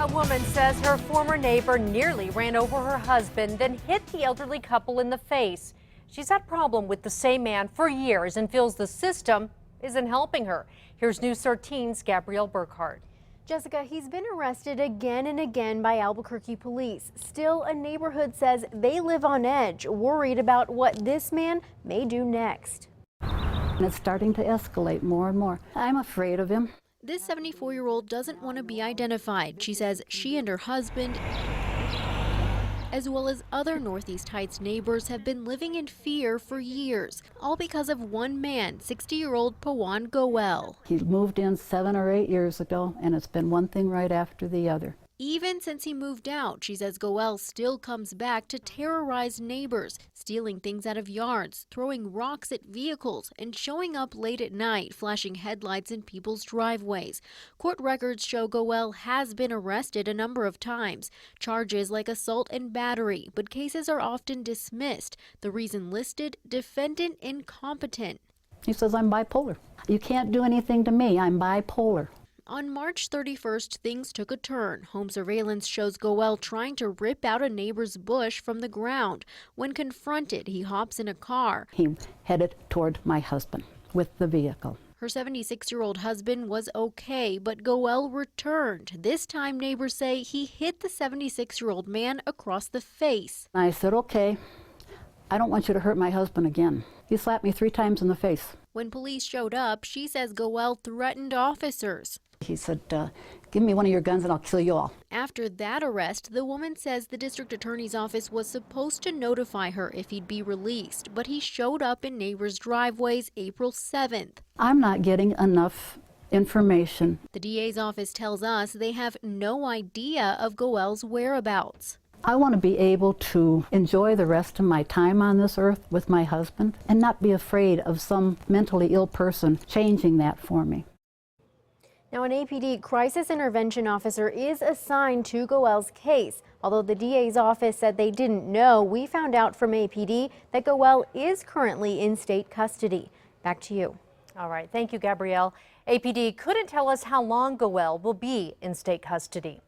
A woman says her former neighbor nearly ran over her husband, then hit the elderly couple in the face. She's had a problem with the same man for years and feels the system isn't helping her. Here's News 13's Gabrielle Burkhart. Jessica, he's been arrested again and again by Albuquerque police. Still, a neighborhood says they live on edge, worried about what this man may do next. It's starting to escalate more and more. I'm afraid of him. This 74-year-old doesn't want to be identified. She says she and her husband, as well as other Northeast Heights neighbors, have been living in fear for years, all because of one man, 60-year-old Pawan Goel. He moved in 7 or 8 years ago, and it's been one thing right after the other. Even since he moved out, she says Goel still comes back to terrorize neighbors, stealing things out of yards, throwing rocks at vehicles, and showing up late at night, flashing headlights in people's driveways. Court records show Goel has been arrested a number of times, charges like assault and battery, but cases are often dismissed. The reason listed, defendant incompetent. He says, I'm bipolar. You can't do anything to me. I'm bipolar. On March 31st, things took a turn. Home surveillance shows Goel trying to rip out a neighbor's bush from the ground. When confronted, he hops in a car. He headed toward my husband with the vehicle. Her 76-year-old husband was okay, but Goel returned. This time, neighbors say he hit the 76-year-old man across the face. I said, okay, I don't want you to hurt my husband again. He slapped me 3 times in the face. When police showed up, she says Goel threatened officers. He said, give me one of your guns and I'll kill you all. After that arrest, the woman says the district attorney's office was supposed to notify her if he'd be released, but he showed up in neighbors' driveways April 7th. I'm not getting enough information. The DA's office tells us they have no idea of Goel's whereabouts. I want to be able to enjoy the rest of my time on this earth with my husband and not be afraid of some mentally ill person changing that for me. Now, an APD crisis intervention officer is assigned to Goel's case. Although the DA's office said they didn't know, we found out from APD that Goel is currently in state custody. Back to you. All right. Thank you, Gabrielle. APD couldn't tell us how long Goel will be in state custody.